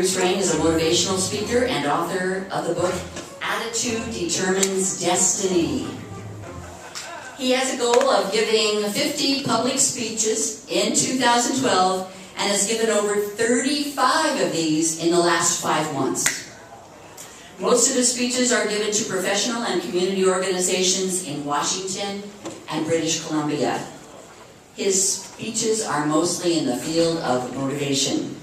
Bruce Raine is a motivational speaker and author of the book Attitude Determines Destiny. He has a goal of giving 50 public speeches in 2012 and has given over 35 of these in the last 5 months. Most of his speeches are given to professional and community organizations in Washington and British Columbia. His speeches are mostly in the field of motivation.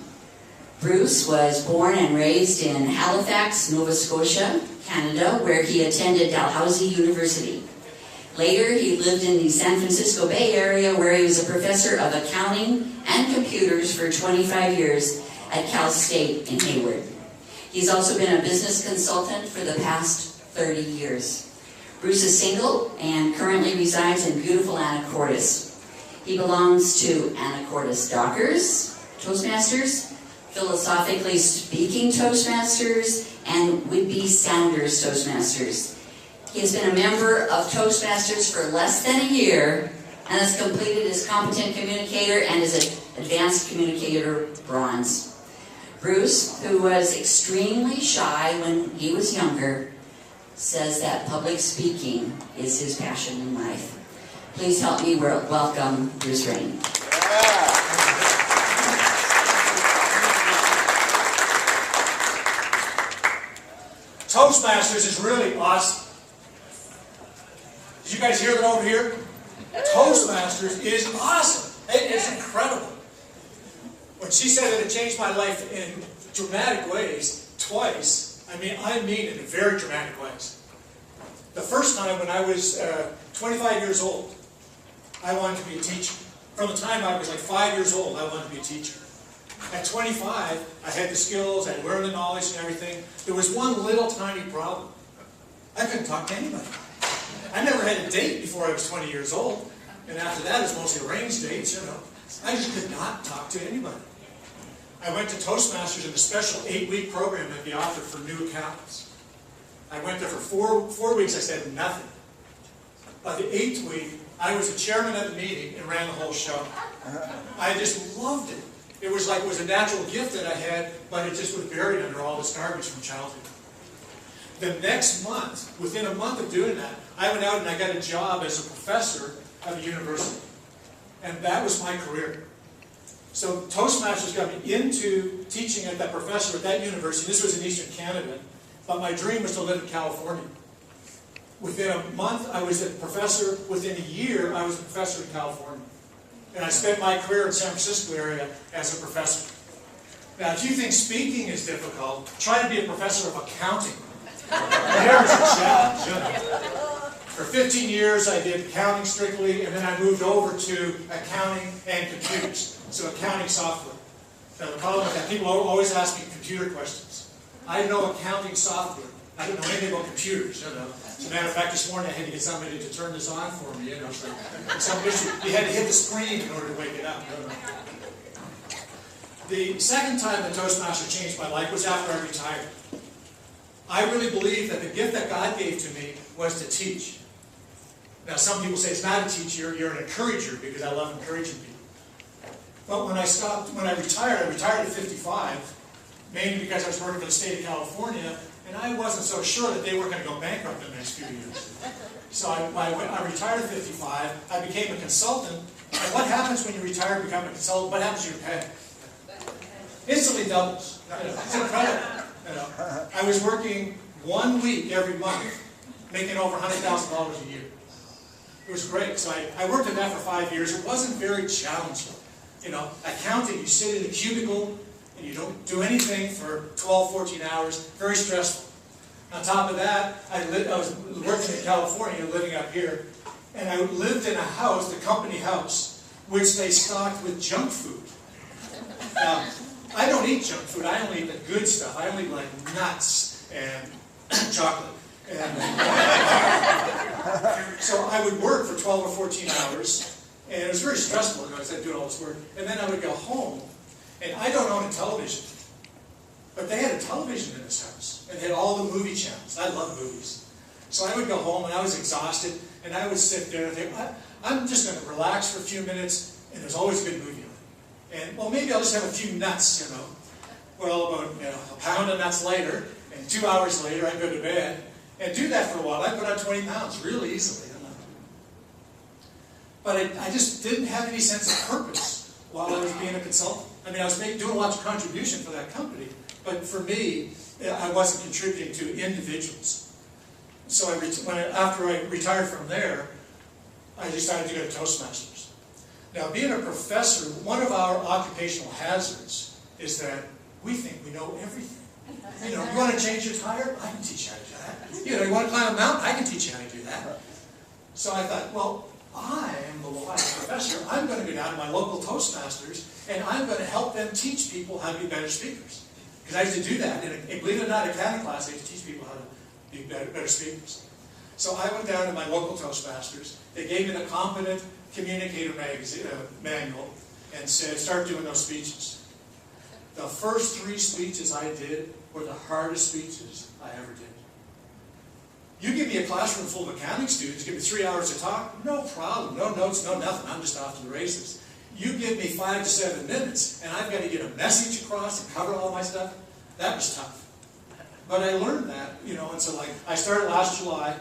Bruce was born and raised in Halifax, Nova Scotia, Canada, where he attended Dalhousie University. Later, he lived in the San Francisco Bay Area, where he was a professor of accounting and computers for 25 years at Cal State in Hayward. He's also been a business consultant for the past 30 years. Bruce is single and currently resides in beautiful Anacortes. He belongs to Anacortes Dockers, Toastmasters, Philosophically Speaking Toastmasters, and Whitby Sounders Toastmasters. He has been a member of Toastmasters for less than a year and has completed his Competent Communicator and his Advanced Communicator Bronze. Bruce, who was extremely shy when he was younger, says that public speaking is his passion in life. Please help me welcome Bruce Raine. Toastmasters is really awesome. Did you guys hear that over here? Toastmasters is awesome. It is incredible. When she said that it changed my life in dramatic ways, twice, I mean it in very dramatic ways. The first time when I was 25 years old, I wanted to be a teacher. From the time I was like 5 years old, I wanted to be a teacher. At 25, I had the skills, I learned the knowledge and everything. There was one little tiny problem. I couldn't talk to anybody. I never had a date before I was 20 years old. And after that, it was mostly arranged dates, you know. I just could not talk to anybody. I went to Toastmasters in a special 8-week program that they offered for new accountants. I went there for 4 weeks, I said nothing. By the 8th week, I was the chairman of the meeting and ran the whole show. I just loved it. It was like it was a natural gift that I had, but it just was buried under all this garbage from childhood. The next month, within a month of doing that, I went out and I got a job as a professor at a university. And that was my career. So Toastmasters got me into teaching at that professor at that university. This was in Eastern Canada. But my dream was to live in California. Within a month, I was a professor. Within a year, I was a professor in California. And I spent my career in the San Francisco area as a professor. Now, if you think speaking is difficult, try to be a professor of accounting. There's a challenge. For 15 years, I did accounting strictly, and then I moved over to accounting and computers. So accounting software. Now, the problem with that, people always ask me computer questions. I know accounting software. I don't know anything about computers, you know. As a matter of fact, this morning I had to get somebody to turn this on for me, you know. So some issue. You had to hit the screen in order to wake it up. You know. The second time that Toastmaster changed my life was after I retired. I really believe that the gift that God gave to me was to teach. Now, some people say it's not a teacher, you're an encourager, because I love encouraging people. But when I retired at 55, mainly because I was working for the state of California, and I wasn't so sure that they weren't going to go bankrupt in the next few years. So I retired at 55, I became a consultant, and what happens when you retire and become a consultant? What happens to your pay? Instantly doubles. It's incredible. You know, I was working 1 week every month, making over $100,000 a year. It was great. So I worked at that for 5 years. It wasn't very challenging. You know, accounting, you sit in a cubicle and you don't do anything for 12, 14 hours. Very stressful. On top of that, I was working in California, living up here, and I lived in a house, the company house, which they stocked with junk food. Now, I don't eat junk food. I only eat the good stuff. I only eat like nuts and chocolate. And so I would work for 12 or 14 hours, and it was very stressful because I was doing all this work. And then I would go home, and I don't own a television, but they had a television in this house, and they had all the movie channels. I love movies. So I would go home, and I was exhausted, and I would sit there and think, I'm just going to relax for a few minutes, and there's always a good movie on. And, well, maybe I'll just have a few nuts, you know. Well, about a pound of nuts later, and 2 hours later, I'd go to bed, and do that for a while. I'd put on 20 pounds really easily. But I just didn't have any sense of purpose while I was being a consultant. I mean, I was doing lots of contribution for that company, but for me, I wasn't contributing to individuals. So after I retired from there, I decided to go to Toastmasters. Now, being a professor, one of our occupational hazards is that we think we know everything. You want to change your tire? I can teach you how to do that. You want to climb a mountain? I can teach you how to do that. So I thought, well, I am the wise professor. I'm going to go down to my local Toastmasters, and I'm going to help them teach people how to be better speakers. Because I used to do that. Believe it or not, in accounting class, I used to teach people how to be better speakers. So I went down to my local Toastmasters. They gave me the Competent Communicator manual and said, start doing those speeches. The first 3 speeches I did were the hardest speeches I ever did. You give me a classroom full of accounting students, give me 3 hours to talk, no problem, no notes, no nothing, I'm just off to the races. You give me 5 to 7 minutes, and I've got to get a message across and cover all my stuff. That was tough. But I learned that, and so I started last July.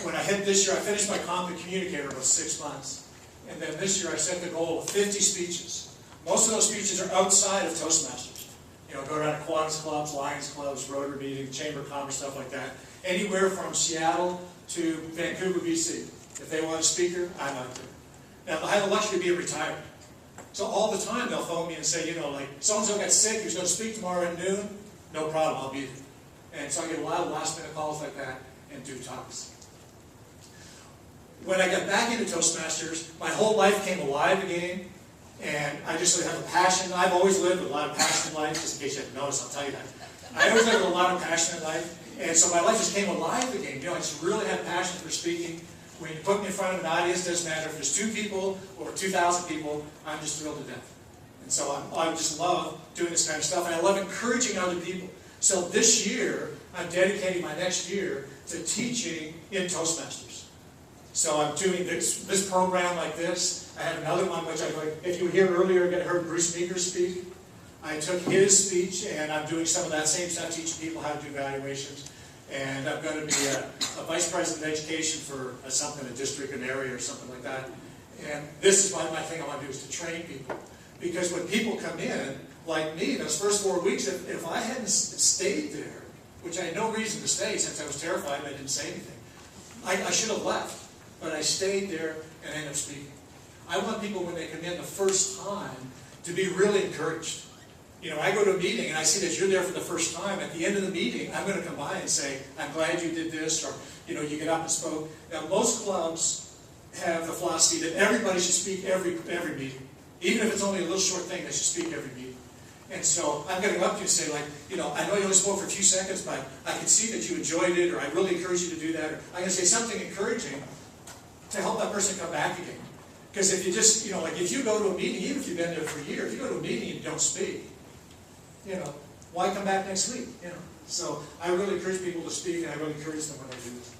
When I hit this year, I finished my Competent Communicator about 6 months. And then this year I set the goal of 50 speeches. Most of those speeches are outside of Toastmasters. Go around to Kiwanis clubs, Lions clubs, Rotary meetings, Chamber of Commerce, stuff like that. Anywhere from Seattle to Vancouver, BC. If they want a speaker, I'm out there. Now, I have the luxury of being retired. So all the time they'll phone me and say, so-and-so got sick, he's going to speak tomorrow at noon. No problem, I'll be there. And so I get a lot of last-minute calls like that and do talks. When I got back into Toastmasters, my whole life came alive again. And I just have a passion. I've always lived with a lot of passion in life. Just in case you haven't noticed, I'll tell you that. I always lived with a lot of passion in life. And so my life just came alive again. I just really have passion for speaking. When you put me in front of an audience, it doesn't matter if there's 2 people or 2,000 people, I'm just thrilled to death. And so I just love doing this kind of stuff. And I love encouraging other people. So this year, I'm dedicating my next year to teaching in Toastmasters. So I'm doing this program like this. I have another one which if you were here earlier, you heard Bruce Meeker speak. I took his speech and I'm doing some of that same stuff, teaching people how to do valuations. And I'm going to be a vice president of education for something, a district, an area, or something like that. And this is my thing I want to do, is to train people. Because when people come in, like me, those first 4 weeks, if I hadn't stayed there, which I had no reason to stay since I was terrified and I didn't say anything, I should have left. But I stayed there and ended up speaking. I want people, when they come in the first time, to be really encouraged. I go to a meeting and I see that you're there for the first time. At the end of the meeting, I'm going to come by and say, I'm glad you did this, or, you get up and spoke. Now, most clubs have the philosophy that everybody should speak every meeting. Even if it's only a little short thing, they should speak every meeting. And so I'm going to go up to you and say, I know you only spoke for a few seconds, but I can see that you enjoyed it, or I really encourage you to do that. Or I'm going to say something encouraging to help that person come back again. Because if you just, if you go to a meeting, even if you've been there for a year, if you go to a meeting and you don't speak, why come back next week? So I really encourage people to speak, and I really encourage them when they do this.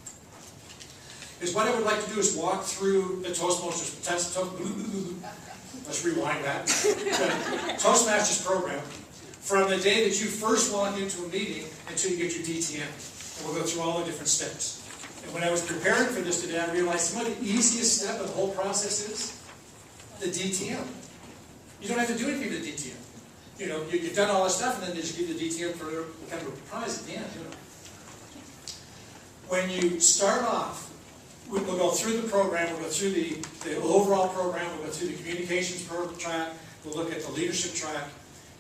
Is what I would like to do is walk through the Toastmasters. Let's rewind that. The Toastmasters program from the day that you first walk into a meeting until you get your DTM. And we'll go through all the different steps. And when I was preparing for this today, I realized what the easiest step of the whole process is? The DTM. You don't have to do anything with the DTM. You've done all this stuff, and then they just give you the DTM for kind of a prize at the end. When you start off, we'll go through the program, we'll go through the overall program, we'll go through the communications track, we'll look at the leadership track,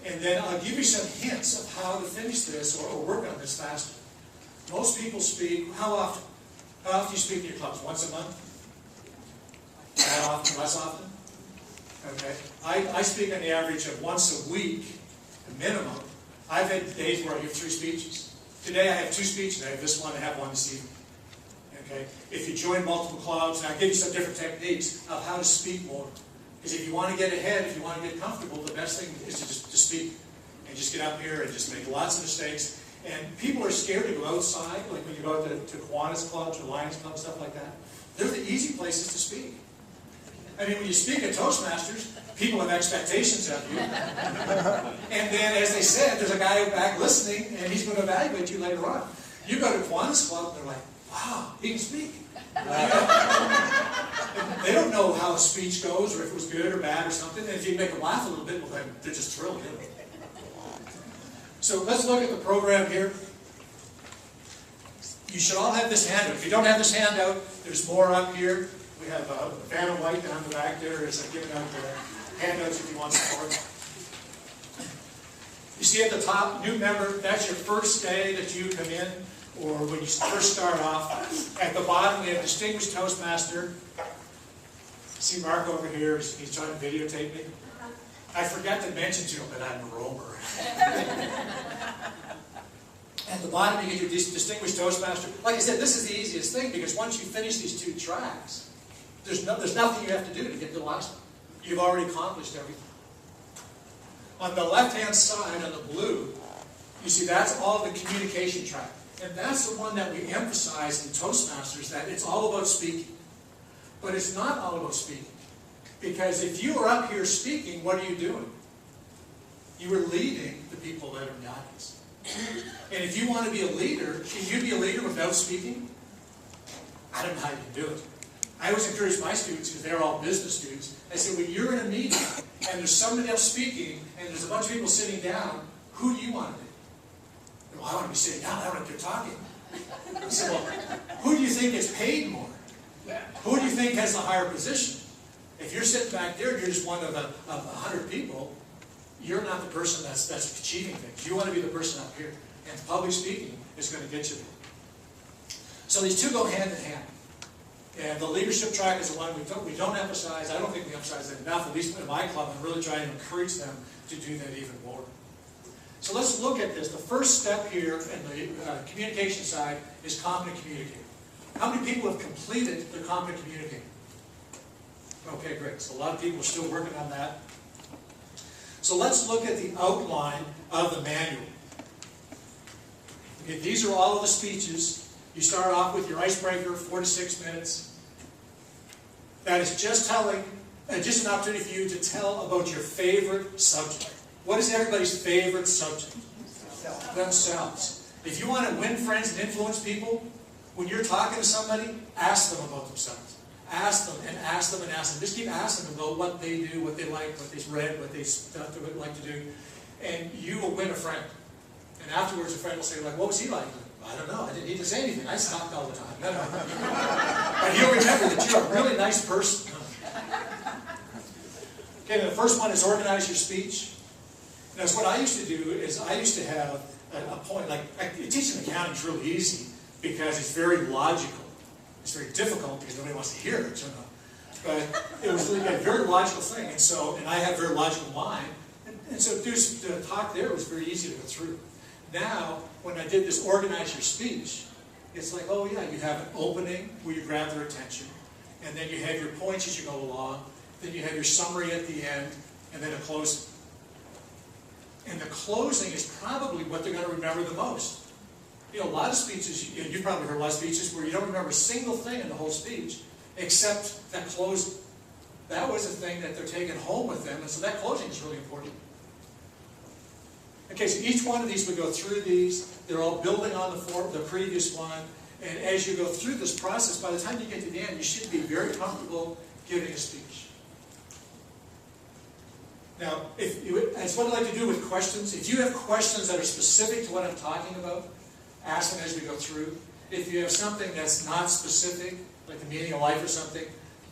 and then I'll give you some hints of how to finish this or work on this faster. Most people speak, how often? How often do you speak in your clubs? Once a month? That often? Less often? Okay. I speak on the average of once a week, minimum. I've had days where I give 3 speeches. Today I have 2 speeches. I have this one, I have one this evening. Okay. If you join multiple clubs, and I'll give you some different techniques of how to speak more. Because if you want to get ahead, if you want to get comfortable, the best thing is to speak. And just get up here and just make lots of mistakes. And people are scared to go outside, like when you go to Kiwanis clubs or Lions clubs, stuff like that. They're the easy places to speak. I mean, when you speak at Toastmasters, people have expectations of you. And then, as they said, there's a guy back listening, and he's going to evaluate you later on. You go to Kiwanis Club, and they're like, wow, he can speak. They don't know how a speech goes, or if it was good or bad or something. And if you make them laugh a little bit, well, then they're just thrilled. So let's look at the program here. You should all have this handout. If you don't have this handout, there's more up here. We have Vanna White down the back there is giving out the handouts if you want support. You see at the top, new member, that's your first day that you come in, or when you first start off. At the bottom, we have distinguished Toastmaster. See Mark over here, he's trying to videotape me. I forgot to mention to him that I'm a roamer. At the bottom, you get your distinguished Toastmaster. Like I said, this is the easiest thing, because once you finish these 2 tracks, there's nothing you have to do to get to the last one. You've already accomplished everything. On the left-hand side, on the blue, you see that's all the communication track. And that's the one that we emphasize in Toastmasters, that it's all about speaking. But it's not all about speaking. Because if you are up here speaking, what are you doing? You are leading the people that are in the audience. And if you want to be a leader, can you be a leader without speaking? I don't know how you can do it. I always encourage my students, because they're all business students, I say, when you're in a meeting, and there's somebody else speaking, and there's a bunch of people sitting down, who do you want to be? Well, I want to be sitting down, I want to be talking. I said, well, who do you think gets paid more? Who do you think has the higher position? If you're sitting back there, you're just one of 100 people, you're not the person that's achieving things. You want to be the person up here. And public speaking is going to get you there. So these 2 go hand in hand. And the leadership track is the one we don't emphasize. I don't think we emphasize that enough. At least in my club, I'm really trying to encourage them to do that even more. So let's look at this. The first step here in the communication side is competent communicator. How many people have completed the competent communicator? Okay, great. So a lot of people are still working on that. So let's look at the outline of the manual. Okay, these are all of the speeches. You start off with your icebreaker, 4 to 6 minutes. That is just an opportunity for you to tell about your favorite subject. What is everybody's favorite subject? Themselves. If you want to win friends and influence people, when you're talking to somebody, ask them about themselves. Ask them and ask them and ask them. Just keep asking them about what they do, what they like, what they've read, what they like to do. And you will win a friend. And afterwards, a friend will say, like, what was he like? I don't know. I didn't need to say anything. I talked all the time. No. But you'll remember that you're a really nice person. Okay, the first one is organize your speech. Now, what I used to do is I used to have a point, like teaching accounting is really easy because it's very logical. It's very difficult because nobody wants to hear it, you know. But it was really a very logical thing, and I have a very logical mind, and so the talk there was very easy to go through. Now, when I did this organize your speech, it's like, oh yeah, you have an opening where you grab their attention, and then you have your points as you go along, then you have your summary at the end, and then a closing. And the closing is probably what they're going to remember the most. You know, a lot of speeches, you've probably heard a lot of speeches where you don't remember a single thing in the whole speech, except that closing. That was the thing that they're taking home with them, and so that closing is really important. Okay, so each one of these, we go through these. They're all building on the previous one. And as you go through this process, by the time you get to the end, you should be very comfortable giving a speech. Now, it's what I like to do with questions. If you have questions that are specific to what I'm talking about, ask them as we go through. If you have something that's not specific, like the meaning of life or something,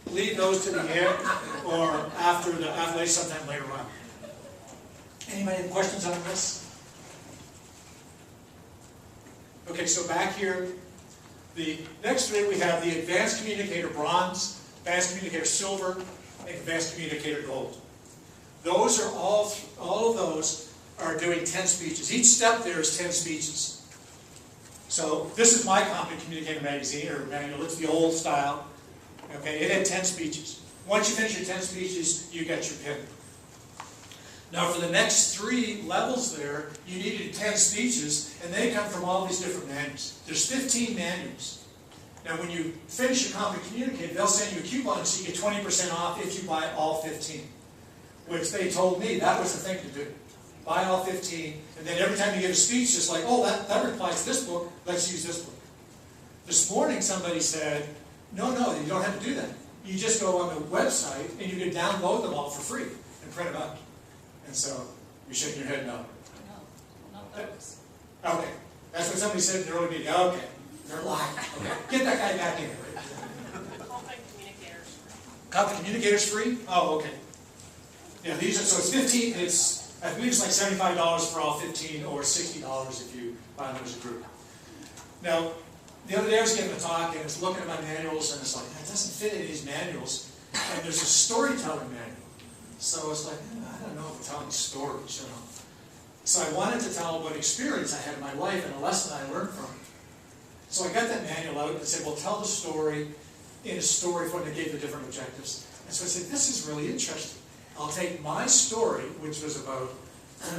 leave those to the end or after sometime later on. Anybody have questions on this? Okay, so back here, the next three we have the Advanced Communicator Bronze, Advanced Communicator Silver, and Advanced Communicator Gold. Those are all of those are doing 10 speeches. Each step there is 10 speeches. So this is my Competent Communicator magazine or manual. It's the old style. Okay, it had 10 speeches. Once you finish your 10 speeches, you get your pin. Now for the next 3 levels there, you needed 10 speeches, and they come from all these different manuals. There's 15 manuals. Now, when you finish your Confident Communicator, they'll send you a coupon so you get 20% off if you buy all 15. Which they told me that was the thing to do. Buy all 15, and then every time you give a speech, just like, oh, that applies to this book, let's use this book. This morning, somebody said, no, you don't have to do that. You just go on the website, and you can download them all for free and print them out. And so, you're shaking your head no. No, not those. Okay, that's what somebody said in the early meeting. Okay, they're lying. Okay, get that guy back in here. Confident Communicators. Confident Communicator's free? Oh, okay. Yeah, these are, so it's 15, I believe it's like $75 for all 15 or $60 if you buy them as a group. Now, the other day I was giving a talk and I was looking at my manuals and it's like, that doesn't fit in these manuals. And there's a storytelling manual. So it's like, I don't know if we're telling stories, you know. So I wanted to tell what experience I had in my life and a lesson I learned from it. So I got that manual out and said, well, tell the story in a story form. They gave the different objectives. And so I said, this is really interesting. I'll take my story, which was about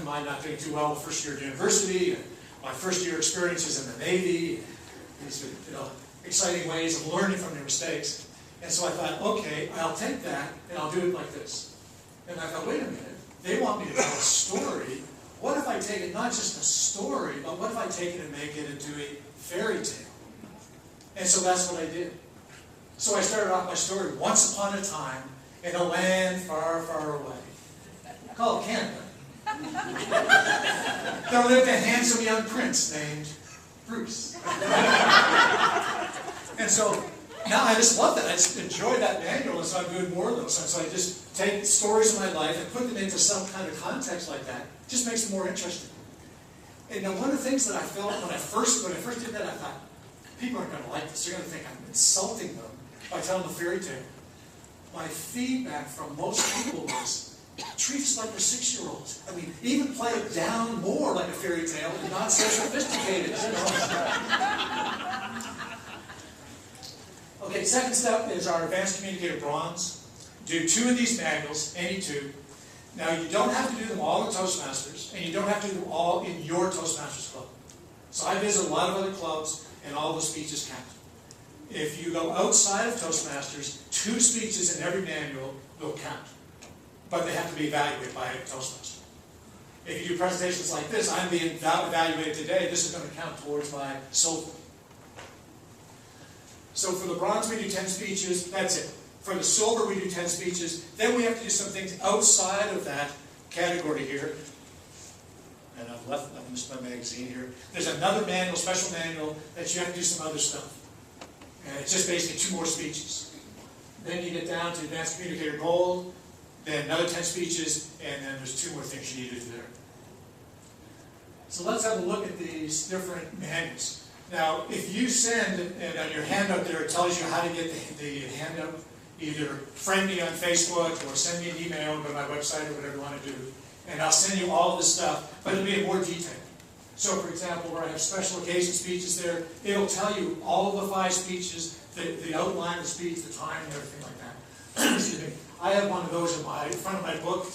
my not doing too well the first year of university, and my first year experiences in the Navy, these exciting ways of learning from your mistakes. And so I thought, okay, I'll take that and I'll do it like this. And I thought, wait a minute, they want me to tell a story. What if I take it, not just a story, but what if I take it and make it into a fairy tale? And so that's what I did. So I started off my story, once upon a time, in a land far, far away, called Canada. There lived a handsome young prince named Bruce. And so now I just love that. I just enjoyed that manual, and so I'm doing more of those. And so I just take stories of my life and put them into some kind of context like that. It just makes them more interesting. And now one of the things that I felt when I first did that, I thought, people aren't going to like this. They're going to think I'm insulting them by telling the fairy tale. My feedback from most people was, treat us like we're 6-year-olds. I mean, even play it down more like a fairy tale and not so sophisticated. You know? Okay, second step is our Advanced Communicator Bronze. Do 2 of these manuals, any 2. Now, you don't have to do them all in Toastmasters, and you don't have to do them all in your Toastmasters club. So I visit a lot of other clubs, and all the speeches count. If you go outside of Toastmasters, 2 speeches in every manual will count. But they have to be evaluated by a Toastmaster. If you do presentations like this, I'm being evaluated today, this is going to count towards my silver. So for the bronze, we do 10 speeches, that's it. For the silver, we do 10 speeches. Then we have to do some things outside of that category here. And I've missed my magazine here. There's another manual, special manual, that you have to do some other stuff. And it's just basically 2 more speeches. Then you get down to Advanced Communicator Gold, then another 10 speeches, and then there's 2 more things you need to do there. So let's have a look at these different manuals. Now, if you send, and on your handout there, it tells you how to get the handout. Either friend me on Facebook or send me an email, go to my website or whatever you want to do. And I'll send you all of this stuff, but it'll be in more detail. So, for example, where I have special occasion speeches there, it'll tell you all of the 5 speeches, the outline of the speech, the time, and everything like that. Excuse me. I have one of those in front of my book,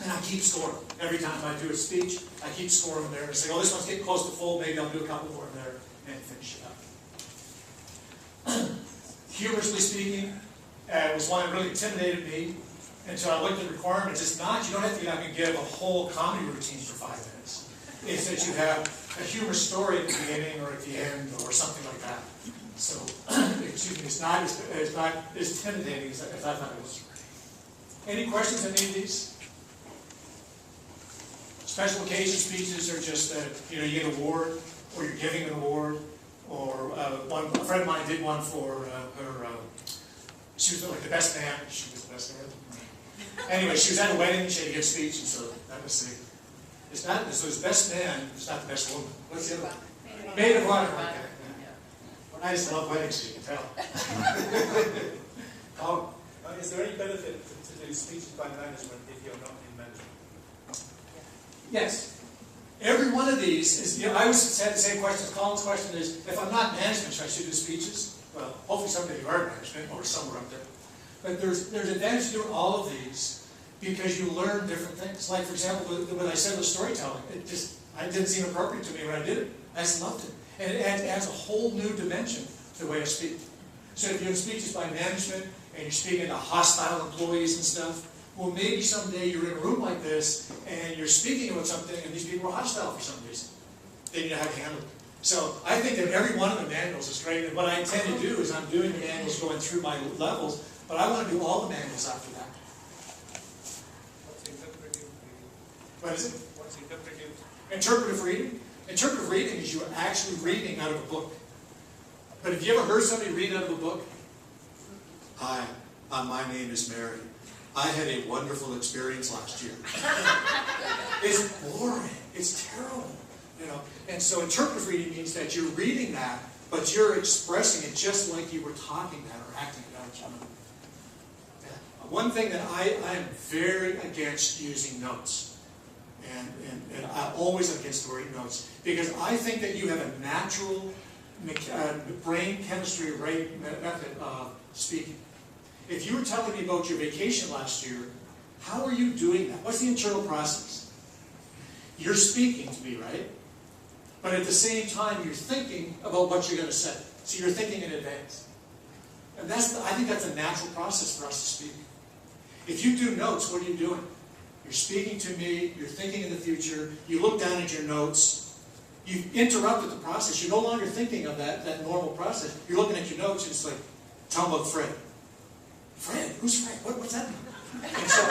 and I keep scoring. Every time I do a speech, I keep scoring them there and say, oh, this one's getting close to full, maybe I'll do a couple more in there and finish it up. Humorously speaking, was one that really intimidated me until I looked at the requirements. It's not, you don't have to get up and give a whole comedy routine for 5 minutes. It's that you have a humorous story at the beginning or at the end or something like that. So, excuse me, it's not as intimidating as I thought it was. Any questions on any of these? Special occasion speeches are just that, you get an award, or you're giving an award, or a friend of mine did one for her, she was like the best man, she was the best man. Anyway, she was at a wedding, and she had to give a speech, and so that was the, so it's best man, it's not the best woman. What's the other one? Maid of honor. Okay. Well, I just love weddings, so you can tell. Is there any benefit to do speeches by management if you're not in management? Yes. Every one of these is, I always had the same question. Colin's question is, if I'm not management, should I still do speeches? Well, hopefully someday you are management or somewhere up there. But there's advantage to doing all of these because you learn different things. Like, for example, when I said with storytelling, it didn't seem appropriate to me when I did it. I just loved it. And it adds a whole new dimension the way I speak. So if your speech is by management and you're speaking to hostile employees and stuff, well, maybe someday you're in a room like this and you're speaking about something and these people are hostile for some reason. Then you know how to handle it. So I think that every one of the manuals is great. And what I intend to do is I'm doing the manuals going through my levels, but I want to do all the manuals after that. What's interpretive reading? What is it? What's interpretive? Interpretive reading? Interpretive reading is you are actually reading out of a book. But have you ever heard somebody read out of a book? Hi, my name is Mary. I had a wonderful experience last year. It's boring. It's terrible. You know. And so interpretive reading means that you're reading that, but you're expressing it just like you were talking that or acting it out. Yeah. One thing that I am very against using notes. And I'm always against the word notes. Because I think that you have a natural brain chemistry method of speaking. If you were telling me about your vacation last year, how are you doing that? What's the internal process? You're speaking to me, right? But at the same time, you're thinking about what you're going to say. So you're thinking in advance. And I think that's a natural process for us to speak. If you do notes, what are you doing? You're speaking to me, you're thinking in the future, you look down at your notes, you've interrupted the process. You're no longer thinking of that normal process. You're looking at your notes and it's like, tell about Fred. Fred? Who's Fred? What's that mean? And so,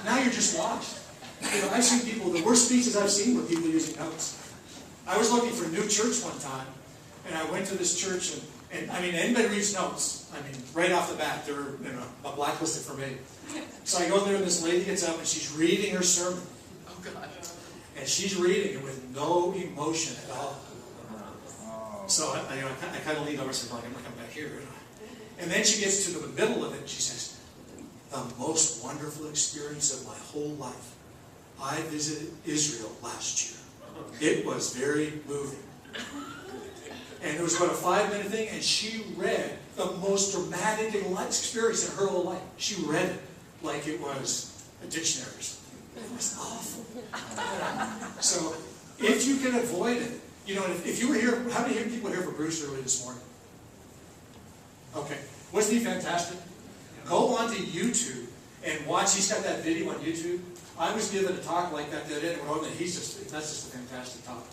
now you're just lost. You know, I've seen people, the worst speeches I've seen were people using notes. I was looking for a new church one time, and I went to this church, and I mean, anybody reads notes, I mean, right off the bat, they're blacklisted for me. So I go there, and this lady gets up, and she's reading her sermon. Oh, God. And she's reading it with no emotion at all. So I kind of lean over and say, I'm going to come back here. And then she gets to the middle of it, and she says, the most wonderful experience of my whole life. I visited Israel last year. It was very moving. And it was about a 5-minute thing, and she read the most dramatic experience in her whole life. She read it like it was a dictionary or something. It was awful. So, if you can avoid it, you know, if you were here, how many people were here for Bruce early this morning? Okay. Wasn't he fantastic? Go onto YouTube and watch. He's got that video on YouTube. I was given a talk like that the other day, and that's just a fantastic talk.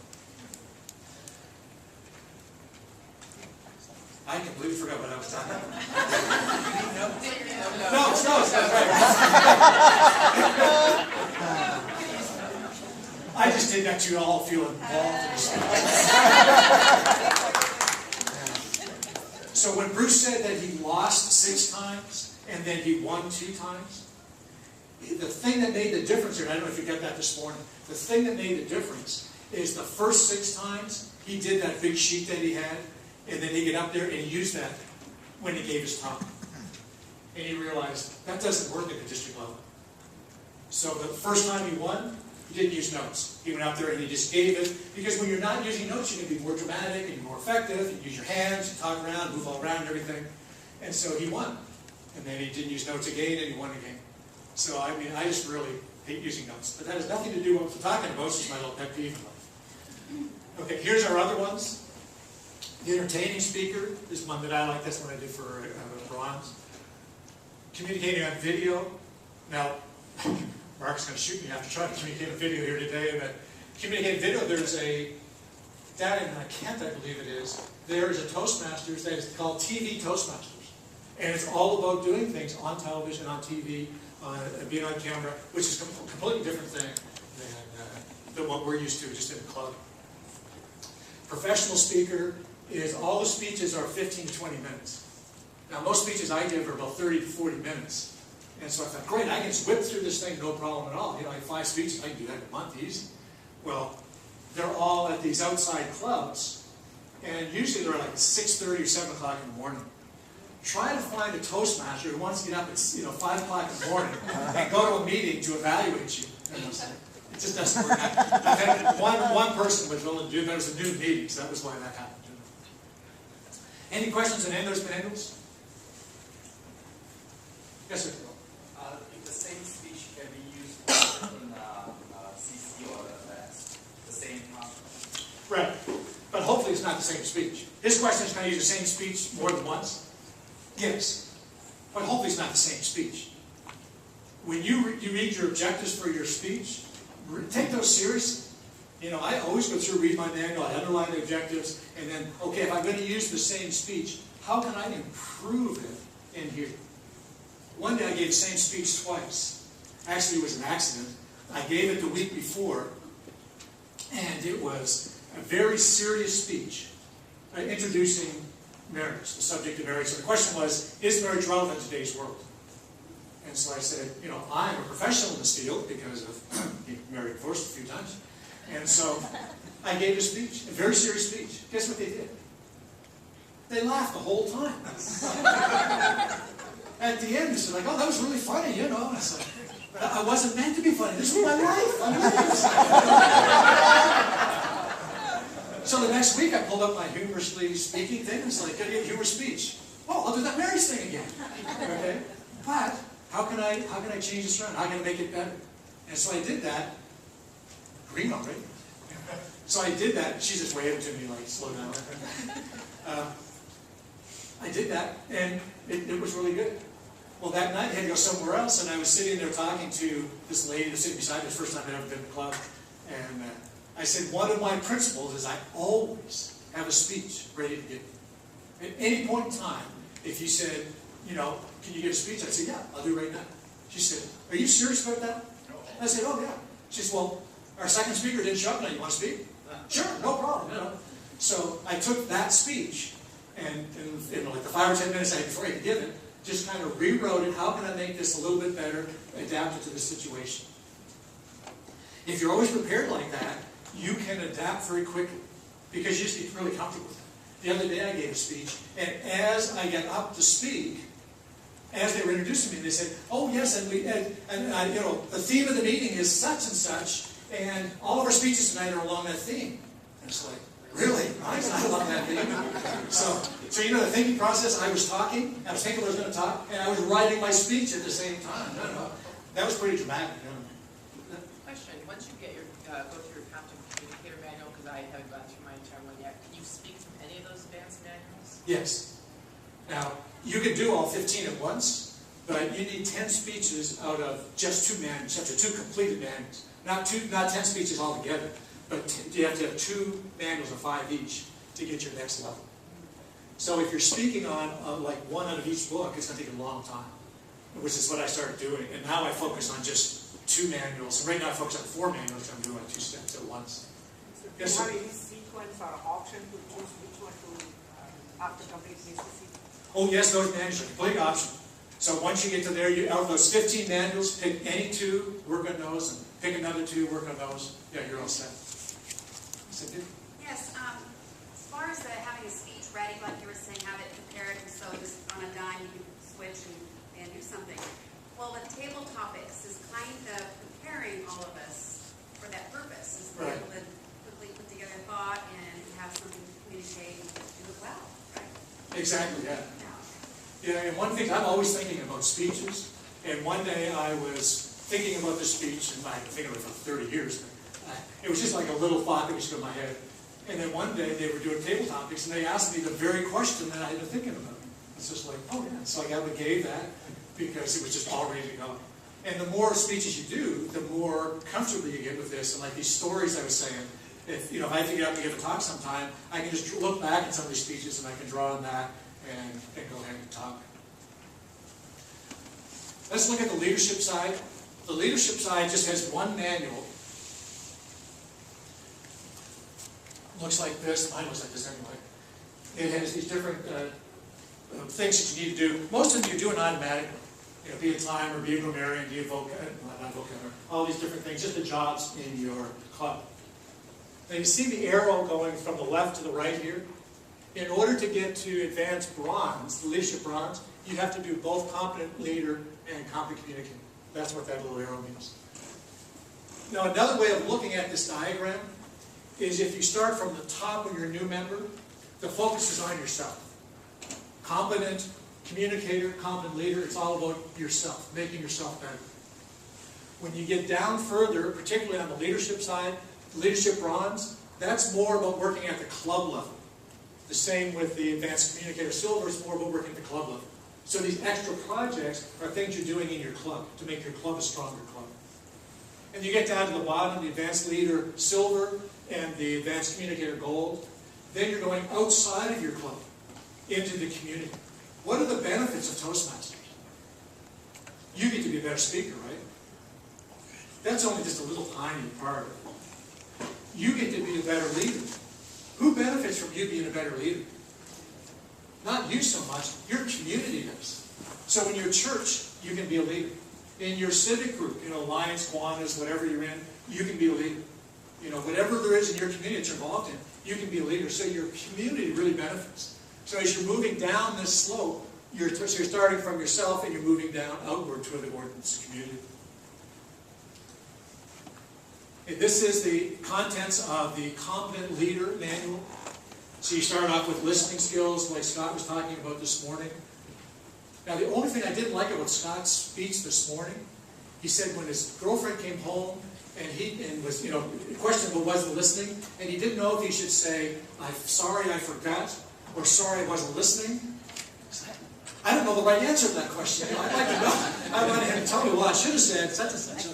I completely forgot what I was talking about. No, it's not right. I just did that you all feel involved in this. So when Bruce said that he lost 6 times and then he won 2 times, the thing that made the difference here, and I don't know if you got that this morning, the thing that made the difference is the first 6 times he did that big sheet that he had, and then he get up there and he used that when he gave his talk. And he realized that doesn't work at the district level. So the first time he won, he didn't use notes. He went up there and he just gave it, because when you're not using notes, you can be more dramatic and more effective, and use your hands, you talk around, move all around and everything. And so he won. And then he didn't use notes again, and he won again. So, I mean, I just really hate using notes. But that has nothing to do with what we're talking about. It's just my little pet peeve in life. Okay, here's our other ones. The entertaining speaker is one that I like. That's what I did for bronze. Communicating on video. Now, Mark's going to shoot me after trying to communicate a video here today. But communicating video, there's down in Kent, I believe it is, there is a Toastmasters that is called TV Toastmasters. And it's all about doing things on television, on TV, being on camera, which is a completely different thing than what we're used to just in a club. Professional speaker is all the speeches are 15 to 20 minutes. Now, most speeches I give are about 30 to 40 minutes. And so I thought, great, I can just whip through this thing, no problem at all. You know, I have 5 speeches, I can do that in a month easy. Well, they're all at these outside clubs, and usually they're like 6:30 or 7 o'clock in the morning. Try to find a Toastmaster who wants to get up at 5 o'clock in the morning and go to a meeting to evaluate you. It just doesn't work out. I had one person was willing to do it, but it was a new meeting, so that was why that happened. Any questions on any of those manuals? Yes, sir. If the same speech can be used in CC or the same conference. Right. But hopefully it's not the same speech. His question is, can I use the same speech more than once? Yes. But hopefully it's not the same speech. When you read your objectives for your speech, take those seriously. You know, I always go through, read my manual, I underline the objectives, and then, okay, if I'm going to use the same speech, how can I improve it in here? One day I gave the same speech twice. Actually, it was an accident. I gave it the week before, and it was a very serious speech introducing marriage, the subject of marriage. So the question was, is marriage relevant in today's world? And so I said, you know, I'm a professional in this field because of being married and divorced a few times. And so I gave a speech, a very serious speech. Guess what they did? They laughed the whole time. At the end, they said, like, oh, that was really funny, you know. And I said, I wasn't meant to be funny. This was my life. I'm living this. So the next week, I pulled up my humorously speaking thing, and it's like, a humorous speech. Oh, I'll do that marriage thing again. Okay? But how can I change this around? How can I make it better? And so I did that. Green already. So I did that. She just waved to me like, slow down. I did that, and it was really good. Well, that night I had to go somewhere else, and I was sitting there talking to this lady that was sitting beside me. The first time I'd ever been in the club. And I said, one of my principles is I always have a speech ready to give. At any point in time, if you said, you know, can you give a speech? I'd say, yeah, I'll do it right now. She said, are you serious about that? I said, oh, yeah. She said, well, our second speaker didn't show up now. You want to speak? Sure, no problem. You know. So I took that speech, and in like the 5 or 10 minutes I had before I could give it, just kind of rewrote it. How can I make this a little bit better, adapt it to the situation? If you're always prepared like that, you can adapt very quickly because you just get really comfortable with it. The other day I gave a speech, and as I got up to speak, as they were introducing me, they said, "Oh yes, and you know, the theme of the meeting is such and such, and all of our speeches tonight are along that theme." And it's like, really? Mine's not along that theme. So you know the thinking process. I was talking, I was thinking I was going to talk, and I was writing my speech at the same time. No. That was pretty dramatic. You know? Question: once you get your go through your competent communicator manual, because I haven't gone through my entire one yet, can you speak from any of those advanced manuals? Yes. Now, you can do all 15 at once, but you need 10 speeches out of just 2 manuals, after 2 completed manuals. Not 10 speeches altogether, but you have to have 2 manuals of 5 each to get your next level. So if you're speaking on like 1 out of each book, it's going to take a long time, which is what I started doing. And now I focus on just 2 manuals. So right now I focus on 4 manuals. I'm doing like 2 steps at once. So Yes, do sir. you have any sequence or option to choose which one to after completing the sequence? Oh yes, those manuals are completely optional. So once you get to there, out of those 15 manuals, pick any 2, work on those, and pick another 2, work on those. Yeah, you're all set. Cynthia? Yes, as far as having a speech ready, like you were saying, have it prepared, and so just on a dime you can switch and do something. Well, the table topics is kind of preparing all of us for that purpose, is to be able to quickly put together thought and have something to communicate and do it well, right? Exactly, yeah. Yeah. Yeah, and one thing, I'm always thinking about speeches, and one day I was thinking about the speech, and I've been thinking about it for 30 years. It was just like a little thought that was in my head. And then one day they were doing table topics, and they asked me the very question that I had been thinking about. It's just like, oh yeah. So I gave that because it was just all ready to go. And the more speeches you do, the more comfortable you get with this. And like these stories I was saying, if I have to get up to give a talk sometime, I can just look back at some of these speeches and I can draw on that and go ahead and talk. Let's look at the leadership side. The leadership side just has 1 manual. Looks like this. Mine looks like this anyway. It has these different things that you need to do. Most of them you do in automatic. Be a timer, be a grammarian, be a vocabulary, all these different things, just the jobs in your club. Now you see the arrow going from the left to the right here? In order to get to advanced bronze, the leadership bronze, you have to do both competent leader and competent communicator. That's what that little arrow means. Now another way of looking at this diagram is if you start from the top when you're a new member, the focus is on yourself. Competent communicator, competent leader, it's all about yourself, making yourself better. When you get down further, particularly on the leadership side, leadership bronze, that's more about working at the club level. The same with the advanced communicator silver, it's more about working at the club level. So these extra projects are things you're doing in your club to make your club a stronger club. And you get down to the bottom, the advanced leader silver and the advanced communicator gold. Then you're going outside of your club into the community. What are the benefits of Toastmasters? You get to be a better speaker, right? That's only just a little tiny part of it. You get to be a better leader. Who benefits from you being a better leader? Not you so much, your community does. So in your church, you can be a leader. In your civic group, Lions, Kiwanis, whatever you're in, you can be a leader. Whatever there is in your community that you're involved in, you can be a leader. So your community really benefits. So as you're moving down this slope, you're starting from yourself and you're moving down outward towards the community. Okay, this is the contents of the Competent Leader Manual. So you start off with listening skills, like Scott was talking about this morning. Now, the only thing I didn't like about Scott's speech this morning, he said when his girlfriend came home and was, questionable wasn't listening, and he didn't know if he should say, "I'm sorry, I forgot," or "sorry, I wasn't listening." I don't know the right answer to that question. I'd like to know. I wanted him to tell me, well, I should have said such and such.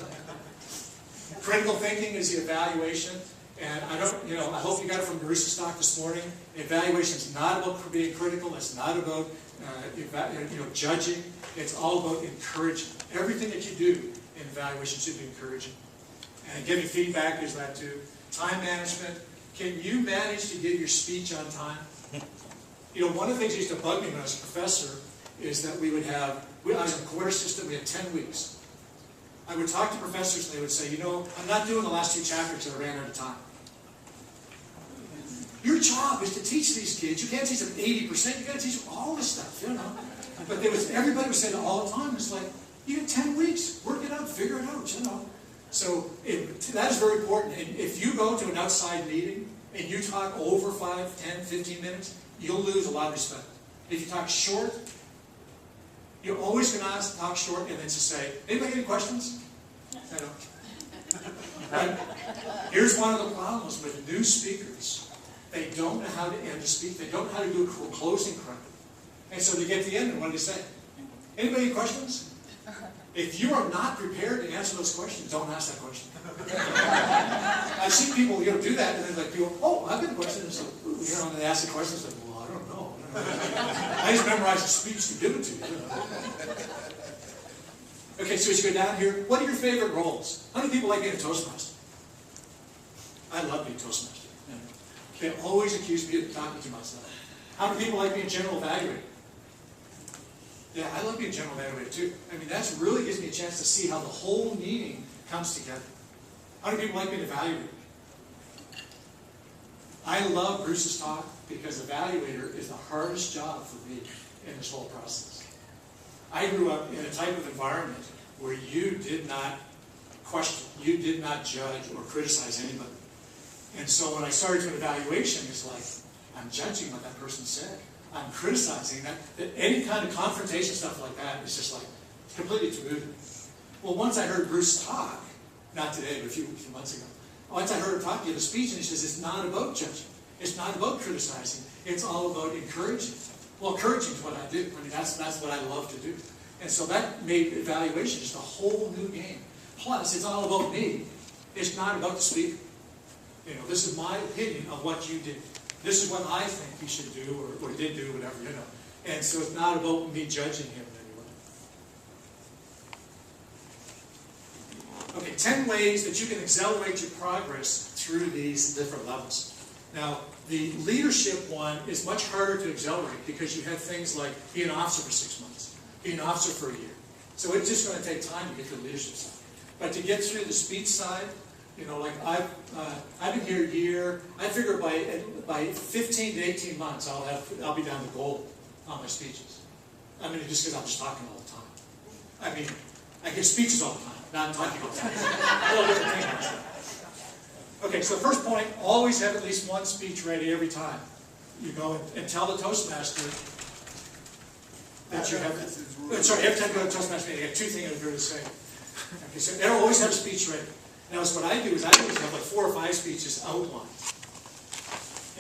Critical thinking is the evaluation. And I hope you got it from Marissa's talk this morning. Evaluation is not about being critical. It's not about judging. It's all about encouraging. Everything that you do in evaluation should be encouraging. And giving feedback is that too. Time management. Can you manage to give your speech on time? One of the things that used to bug me when I was a professor is that I was in a quarter system, we had 10 weeks. I would talk to professors and they would say, I'm not doing the last 2 chapters because I ran out of time. Your job is to teach these kids. You can't teach them 80%, you got to teach them all this stuff, But everybody was saying all the time, it's like, you have 10 weeks, work it out, figure it out, So that is very important. And if you go to an outside meeting and you talk over 5, 10, 15 minutes, you'll lose a lot of respect. If you talk short, you're always going to talk short and then just say, anybody any questions? But here's one of the problems with new speakers. They don't know how to end a speech. They don't know how to do a closing correctly. And so they get to the end and what do they say? Anybody any questions? If you are not prepared to answer those questions, don't ask that question. I've seen people do that and then people, oh, I've got a question. And so, and they ask the questions like, well, I don't know. I just memorized the speech to give it to you. Okay, so as you go down here, what are your favorite roles? How many people like being a Toastmaster? I love being a Toastmaster. They always accuse me of talking to myself. How many people like being a general evaluator? Yeah, I love being a general evaluator too. That really gives me a chance to see how the whole meeting comes together. How many people like being an evaluator? I love Bruce's talk because evaluator is the hardest job for me in this whole process. I grew up in a type of environment where you did not question, you did not judge or criticize anybody. And so when I started doing evaluation, it's like, I'm judging what that person said. I'm criticizing that any kind of confrontation stuff like that is just like completely taboo. Well, once I heard Bruce talk, not today, but a few months ago, once I heard him talk, give a speech, and he says, it's not about judging. It's not about criticizing. It's all about encouraging. Well, encouraging is what I do. That's what I love to do. And so that made evaluation just a whole new game. Plus, it's all about me. It's not about the speaker. This is my opinion of what you did. This is what I think you should do or did do, whatever, And so it's not about me judging him in any way. Okay, 10 ways that you can accelerate your progress through these different levels. Now, the leadership one is much harder to accelerate because you have things like be an officer for 6 months, be an officer for a year. So it's just going to take time to get to the leadership side. But to get through the speech side, I've been here a year. I figure by 15 to 18 months I'll be down to gold on my speeches. Just because I'm just talking all the time. I give speeches all the time, not talking all the time. A little different thing. Okay, so the first point, always have at least one speech ready every time. You go and tell the Toastmaster that you have. Sorry, every time you go to a Toastmaster meeting, you have 2 things I'm going to say. Okay, so they'll always have a speech ready. Now, what I do is I always have like 4 or 5 speeches outlined.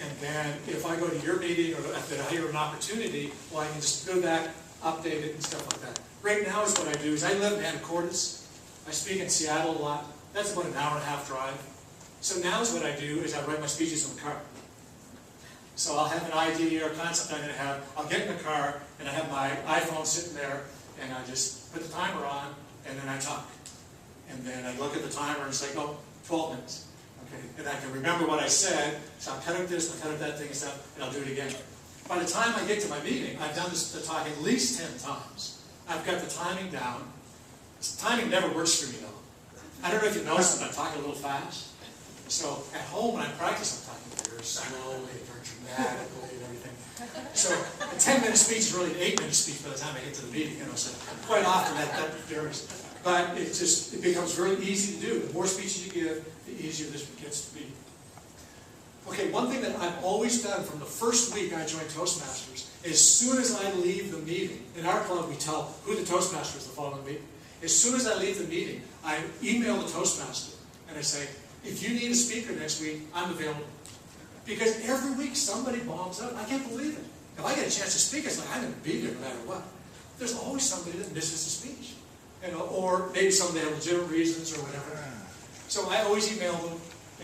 And then if I go to your meeting or if I hear an opportunity, well, I can just go back, update it and stuff like that. Right now is what I do is I live in Anacortes. I speak in Seattle a lot. That's about an hour and a half drive. So now is what I do is I write my speeches in the car. So I'll have an idea or concept I'm going to have. I'll get in the car and I have my iPhone sitting there and I just put the timer on and then I talk. And then I look at the timer and it's like, oh, 12 minutes. Okay. And I can remember what I said, so I'll cut out this, I'll cut out that thing and stuff, and I'll do it again. By the time I get to my meeting, I've done the talk at least 10 times. I've got the timing down. Timing never works for me though. I don't know if you noticed that I'm talking a little fast. So at home when I practice, I'm talking very slowly, very dramatically and everything. So a 10-minute speech is really an 8-minute speech by the time I get to the meeting, you know, so quite often that varies. But it becomes very easy to do. The more speeches you give, the easier this gets to be. Okay, one thing that I've always done from the first week I joined Toastmasters, as soon as I leave the meeting, in our club we tell who the Toastmaster is the following week. As soon as I leave the meeting, I email the Toastmaster and I say, if you need a speaker next week, I'm available. Because every week somebody bombs out. I can't believe it. If I get a chance to speak, it's like I'm going to be there no matter what. There's always somebody that misses a speech. You know, or maybe some they have legitimate reasons or whatever. So I always email them,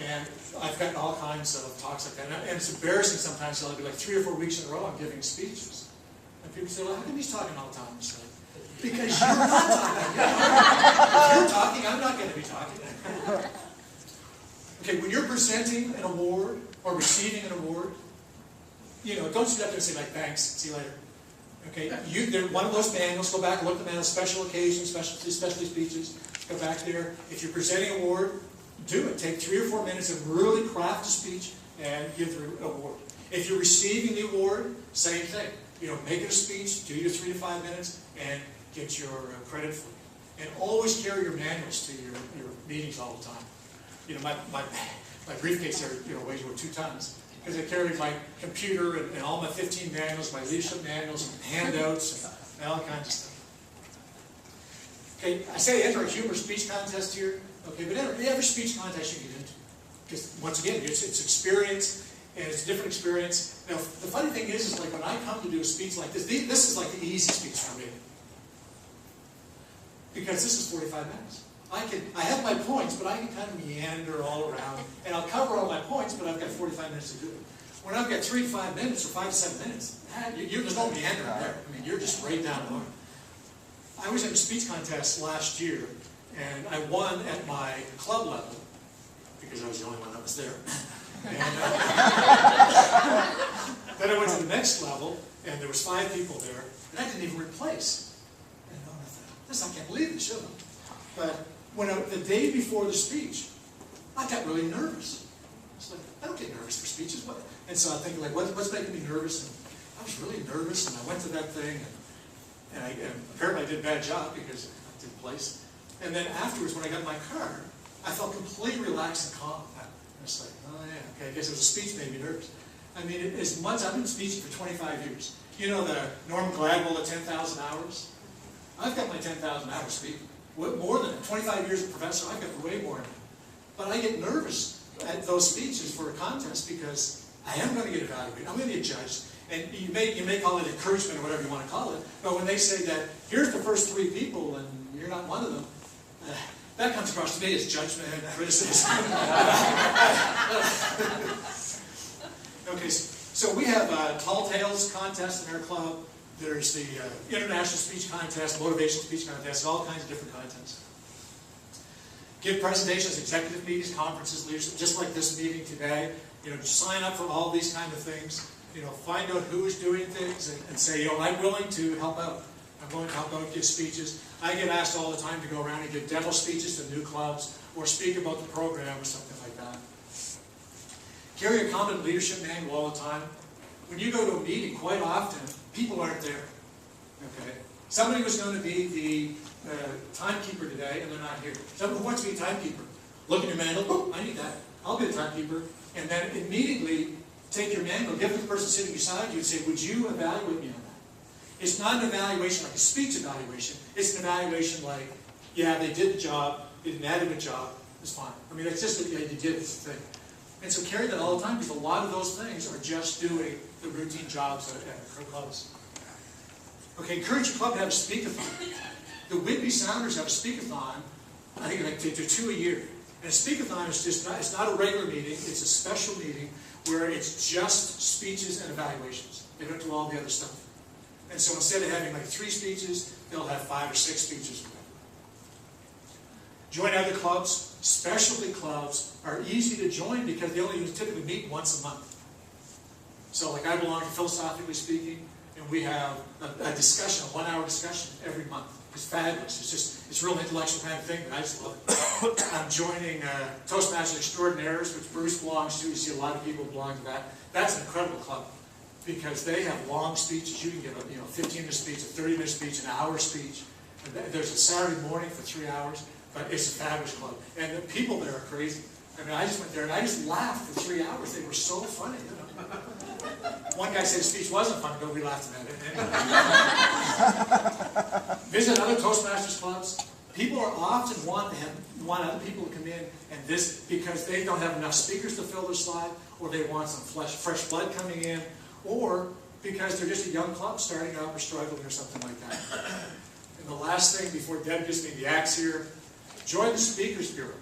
and I've gotten all kinds of talks like that. And it's embarrassing sometimes. So I'll be like 3 or 4 weeks in a row I'm giving speeches. And people say, well, how come he's talking all the time? It's like, because you're not talking. If you're talking, I'm not going to be talking. Okay, when you're presenting an award or receiving an award, you know, don't sit up there and say like, thanks, see you later. Okay, one of those manuals, go back and look at the manual, special occasions, specialty speeches, go back there. If you're presenting an award, do it. Take 3 or 4 minutes and really craft a speech and give the award. If you're receiving the award, same thing. You know, make it a speech, do your 3 to 5 minutes, and get your credit for it. And always carry your manuals to your meetings all the time. You know, my briefcase there, you know, weighs over 2 tons. Because I carry my computer and all my 15 manuals, my leadership manuals, and handouts, and all kinds of stuff. Okay, I say enter a humor speech contest here. Okay, but every speech contest you get into. Because once again, it's experience, and it's a different experience. Now, the funny thing is like when I come to do a speech like this is like the easy speech for me. Because this is 45 minutes. I have my points, but I can kind of meander all around, and I'll cover all my points, but I've got 45 minutes to do it. When I've got 3 to 5 minutes or 5 to 7 minutes, there's no meandering there. I mean, you're just right down the line. I was at a speech contest last year, and I won at my club level, because I was the only one that was there. And, then I went to the next level, and there was 5 people there, and I didn't even replace. And I thought, I can't believe this, should I? But the day before the speech, I got really nervous. It's like, I don't get nervous for speeches. What? And so I'm thinking, like, what's making me nervous? And I was really nervous, and I went to that thing, and apparently I did a bad job because I didn't place. And then afterwards, when I got in my car, I felt completely relaxed and calm. And it's like, oh yeah, okay, I guess it was a speech made me nervous. I mean, as much, I've been speaking for 25 years. You know the Norm Gladwell at 10,000 hours? I've got my 10,000 hours speaking. More than that. 25 years as a professor, I've got way more than that. But I get nervous at those speeches for a contest because I am going to get evaluated. I'm going to get judged. And you may call it encouragement or whatever you want to call it. But when they say that, here's the first 3 people and you're not one of them, that comes across to me as judgment and criticism. Okay, so we have a Tall Tales contest in our club. There's the International Speech Contest, Motivational Speech Contest, all kinds of different contests. Give presentations, executive meetings, conferences, leadership, just like this meeting today. You know, just sign up for all these kind of things. You know, find out who's doing things and say, you know, I'm willing to help out. I'm willing to help out, give speeches. I get asked all the time to go around and give demo speeches to new clubs or speak about the program or something like that. Carry a competent leadership manual all the time. When you go to a meeting, quite often, people aren't there. Okay? Somebody was going to be the timekeeper today, and they're not here. Someone who wants to be a timekeeper. Look at your manual. Oh, I need that. I'll be the timekeeper. And then immediately take your manual, give it to the person sitting beside you, and say, would you evaluate me on that? It's not an evaluation like a speech evaluation. It's an evaluation like, yeah, they did the job, did an adequate job, it's fine. I mean, it's just that they did this thing. And so carry that all the time, because a lot of those things are just doing the routine jobs at clubs. Okay, encourage your club to have a speakathon. The Whitby Sounders have a speakathon, I think like they do 2 a year. And a speakathon is just not, it's not a regular meeting, it's a special meeting where it's just speeches and evaluations. They don't do all the other stuff. And so instead of having like 3 speeches, they'll have 5 or 6 speeches. Join other clubs. Specialty clubs are easy to join because they only typically meet once a month. So like I belong to Philosophically Speaking, and we have a discussion, a 1-hour discussion every month. It's fabulous. It's real intellectual kind of thing, but I just love it. I'm joining Toastmasters Extraordinaires, which Bruce belongs to. You see a lot of people belong to that. That's an incredible club because they have long speeches. You can give a 15-minute speech, a 30-minute speech, an hour speech. And there's a Saturday morning for 3 hours, but it's a fabulous club. And the people there are crazy. I mean, I just went there and I just laughed for 3 hours. They were so funny, you know. One guy said his speech wasn't funny, but we laughed at it. Visit other Toastmasters clubs. People are often want other people to come in and this because they don't have enough speakers to fill their slot, or they want some fresh blood coming in, or because they're just a young club starting up or struggling or something like that. And the last thing before Deb gives me the axe here, join the Speakers Bureau.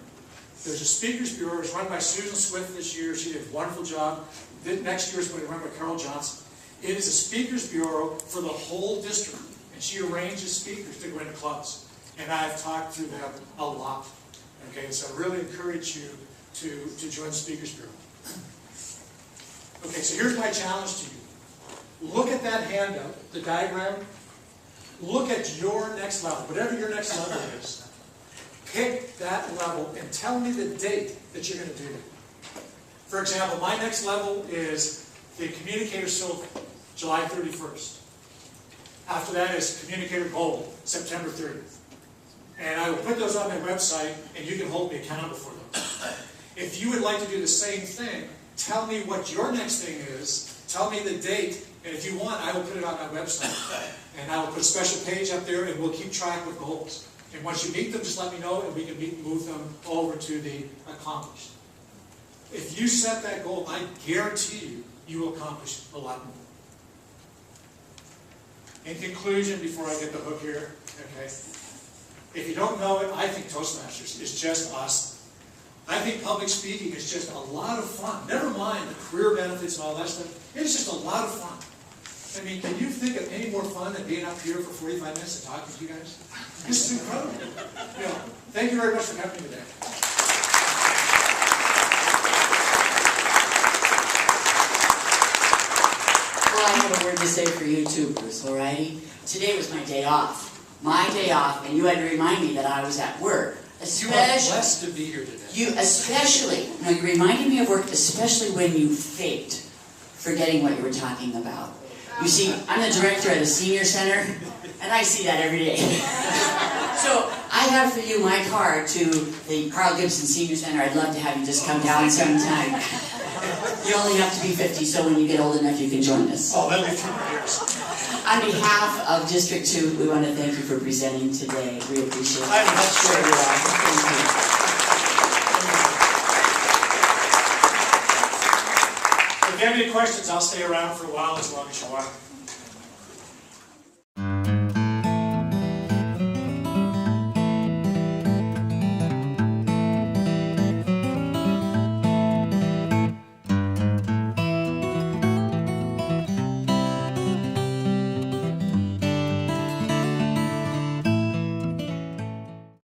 There's a Speakers Bureau. It's run by Susan Swift this year. She did a wonderful job. Next year is going to be run by Carol Johnson. It is a Speakers Bureau for the whole district. And she arranges speakers to go into clubs. And I've talked to them a lot. Okay, so I really encourage you to join the Speakers Bureau. Okay, so here's my challenge to you. Look at that handout, the diagram. Look at your next level, whatever your next level is. Pick that level and tell me the date that you're going to do it. For example, my next level is the Communicator Silver, July 31st. After that is Communicator Gold, September 30th. And I will put those on my website, and you can hold me accountable for them. If you would like to do the same thing, tell me what your next thing is, tell me the date, and if you want, I will put it on my website. And I will put a special page up there, and we'll keep track with goals. And once you meet them, just let me know, and we can move them over to the accomplished. If you set that goal, I guarantee you, you will accomplish a lot more. In conclusion, before I get the hook here, okay, if you don't know it, I think Toastmasters is just awesome. I think public speaking is just a lot of fun. Never mind the career benefits and all that stuff. It's just a lot of fun. I mean, can you think of any more fun than being up here for 45 minutes and talking to you guys? This is incredible. You know, thank you very much for coming today. Well, I have a word to say for you too, Bruce, alrighty? Today was my day off. My day off, and you had to remind me that I was at work. You are blessed to be here today. You reminded me of work, especially when you faked forgetting what you were talking about. You see, I'm the director at a senior center, and I see that every day. So I have for you my card to the Carl Gibson Senior Center. I'd love to have you just come down sometime. You only have to be 50, so when you get old enough, you can join us. Oh, that'll be 3 years. On behalf of District 2, we want to thank you for presenting today. We appreciate it. That's sure you are. Thank you. If you have any questions, I'll stay around for a while as long as you want.